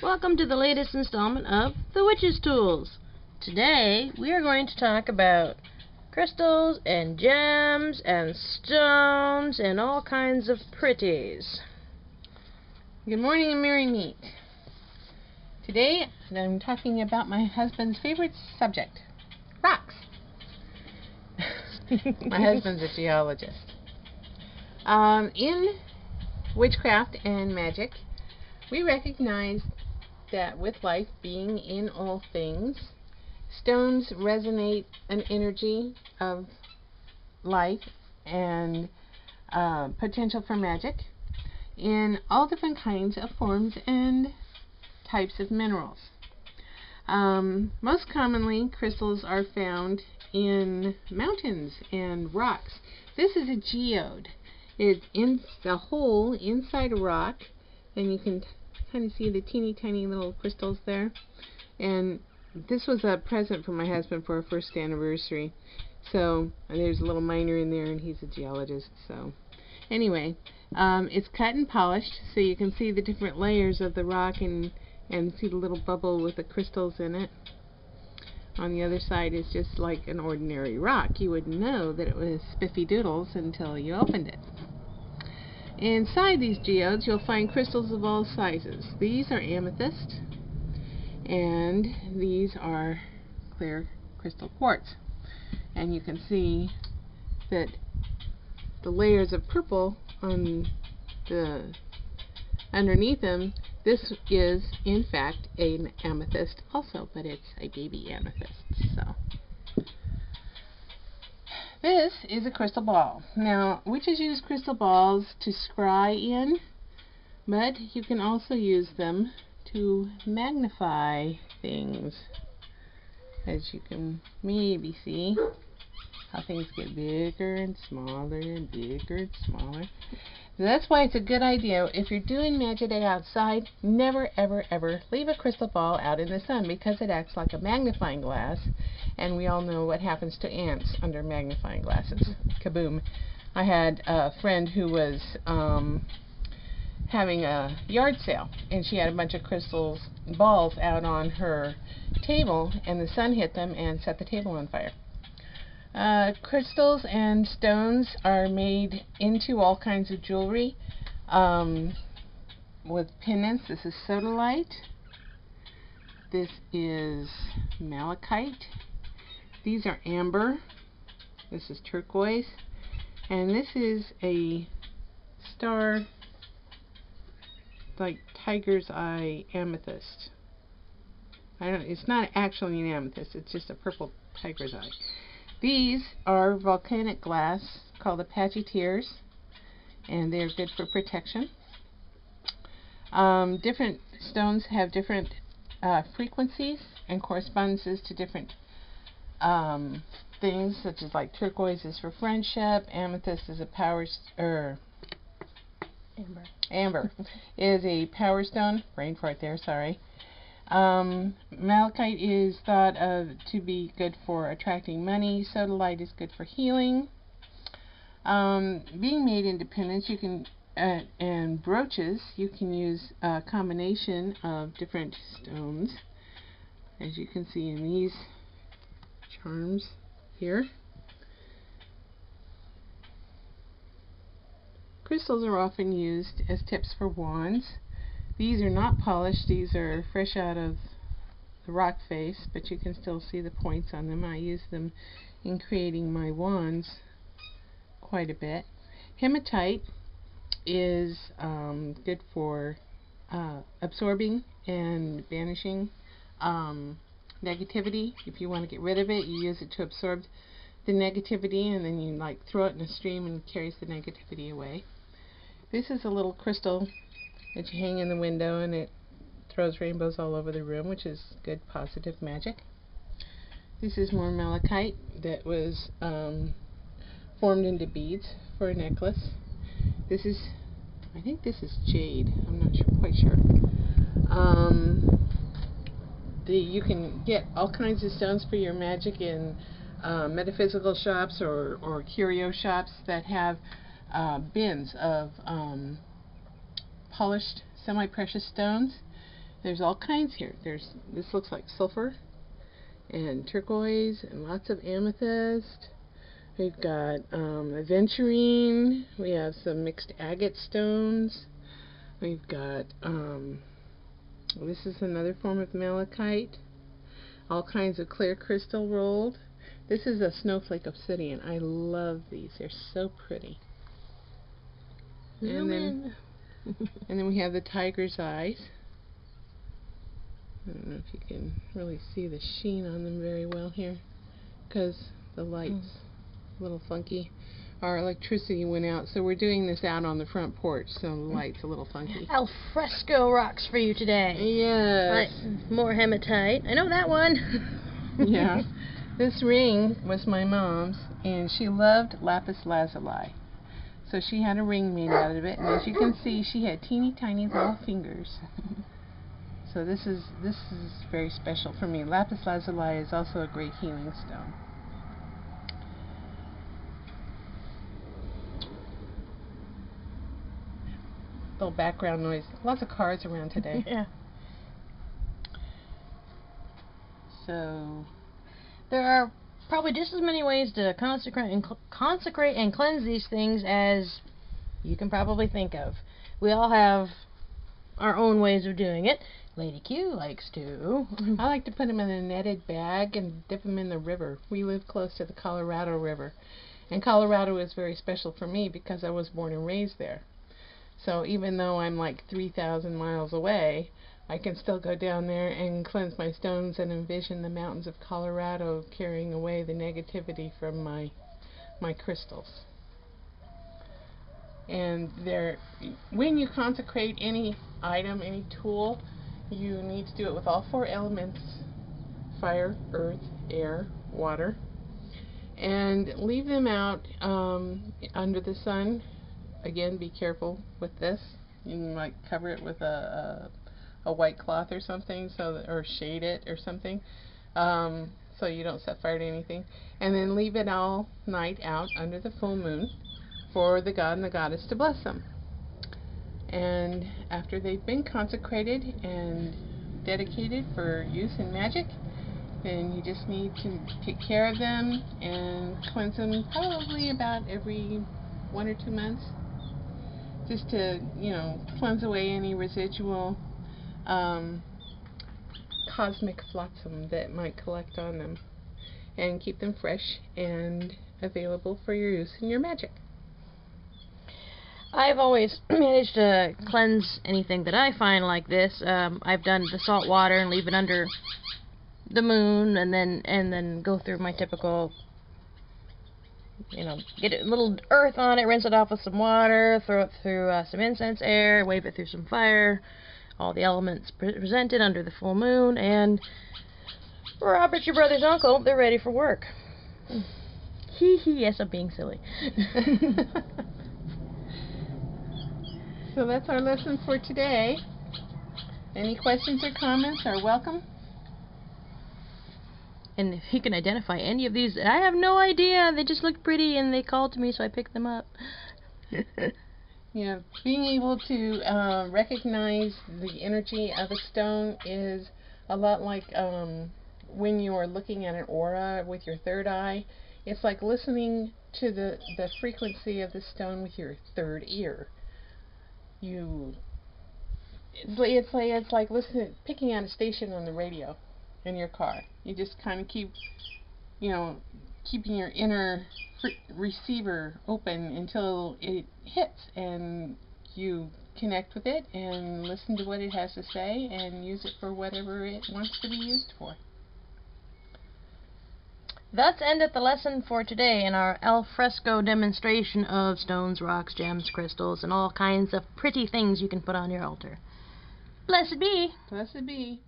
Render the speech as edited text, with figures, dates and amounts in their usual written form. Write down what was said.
Welcome to the latest installment of The Witch's Tools. Today we are going to talk about crystals and gems and stones and all kinds of pretties. Good morning and merry meet. Today I'm talking about my husband's favorite subject, rocks. My husband's a geologist. In witchcraft and magic, we recognize that with life being in all things, stones resonate an energy of life and potential for magic in all different kinds of forms and types of minerals. Most commonly, crystals are found in mountains and rocks. This is a geode. It's in the hole inside a rock, and you can kind of see the teeny tiny little crystals there. And this was a present from my husband for our first anniversary. So there's a little miner in there, and he's a geologist. So anyway, it's cut and polished, so you can see the different layers of the rock and see the little bubble with the crystals in it. On the other side is just like an ordinary rock. You wouldn't know that it was spiffy doodles until you opened it. Inside these geodes you'll find crystals of all sizes. These are amethyst, and these are clear crystal quartz. And you can see that the layers of purple on the underneath them, this is in fact an amethyst also, but it's a baby amethyst. So this is a crystal ball. Now, witches use crystal balls to scry in, but you can also use them to magnify things. As you can maybe see, how things get bigger and smaller and bigger and smaller. That's why it's a good idea, if you're doing magic outside, never ever ever leave a crystal ball out in the sun, because it acts like a magnifying glass, and we all know what happens to ants under magnifying glasses. Kaboom. I had a friend who was having a yard sale, and she had a bunch of balls out on her table, and the sun hit them and set the table on fire. Crystals and stones are made into all kinds of jewelry with pendants. This is sodalite. This is malachite. These are amber. This is turquoise. And this is a star, like tiger's eye amethyst. It's not actually an amethyst, it's just a purple tiger's eye. These are volcanic glass called Apache tears, and they're good for protection. Different stones have different frequencies and correspondences to different things, such as like turquoise is for friendship, amethyst is a amber is a power stone. Brain fart there, sorry. Malachite is thought of to be good for attracting money. Sodalite is good for healing. Being made independent, you can and brooches, you can use a combination of different stones, as you can see in these charms here. Crystals are often used as tips for wands. These are not polished, these are fresh out of the rock face, but you can still see the points on them. I use them in creating my wands quite a bit. Hematite is good for absorbing and banishing negativity. If you want to get rid of it, you use it to absorb the negativity, and then you like throw it in a stream and it carries the negativity away. This is a little crystal that you hang in the window, and it throws rainbows all over the room, which is good positive magic. This is more malachite that was formed into beads for a necklace. This is, I think this is jade. I'm not quite sure. You can get all kinds of stones for your magic in metaphysical shops or curio shops that have bins of polished semi-precious stones. There's all kinds here. This looks like sulfur and turquoise and lots of amethyst. We've got aventurine. We have some mixed agate stones. We've got this is another form of malachite. All kinds of clear crystal rolled. This is a snowflake obsidian. I love these. They're so pretty. And then we have the tiger's eyes. I don't know if you can really see the sheen on them very well here because the light's a little funky. Our electricity went out, so we're doing this out on the front porch, so the light's a little funky. Al fresco rocks for you today. Yes. More hematite. I know that one. Yeah. This ring was my mom's, and she loved lapis lazuli. So she had a ring made out of it, and as you can see, she had teeny tiny little fingers. So this is very special for me. Lapis lazuli is also a great healing stone. Little background noise. Lots of cars around today. Yeah. So there are probably just as many ways to consecrate and cleanse these things as you can probably think of. We all have our own ways of doing it. Lady Q likes to. I like to put them in a netted bag and dip them in the river. We live close to the Colorado River. And Colorado is very special for me because I was born and raised there. So even though I'm like 3,000 miles away, I can still go down there and cleanse my stones and envision the mountains of Colorado carrying away the negativity from my crystals. And when you consecrate any item, any tool, you need to do it with all four elements: fire, earth, air, water, and leave them out under the sun. Again, be careful with this. You might cover it with a white cloth or something, or shade it or something, so you don't set fire to anything. And then leave it all night out under the full moon for the god and the goddess to bless them. And after they've been consecrated and dedicated for use in magic, then you just need to take care of them and cleanse them probably about every 1 or 2 months, just to, cleanse away any residual cosmic flotsam that might collect on them, and keep them fresh and available for your use in your magic. I've always managed to cleanse anything that I find like this. I've done the salt water and leave it under the moon, and then go through my typical, get a little earth on it, rinse it off with some water, throw it through some incense air, wave it through some fire, all the elements presented under the full moon, and Robert, your brother's uncle, they're ready for work. Hee hee, yes, I'm being silly. So that's our lesson for today. Any questions or comments are welcome. And if he can identify any of these, I have no idea. They just looked pretty and they called to me, so I picked them up. Yeah, being able to recognize the energy of a stone is a lot like when you are looking at an aura with your third eye. It's like listening to the frequency of the stone with your third ear. It's like picking out a station on the radio in your car. You just kind of keep, keeping your inner receiver open until it hits, and you connect with it and listen to what it has to say and use it for whatever it wants to be used for. Thus endeth the lesson for today in our al fresco demonstration of stones, rocks, gems, crystals, and all kinds of pretty things you can put on your altar. Blessed be. Blessed be.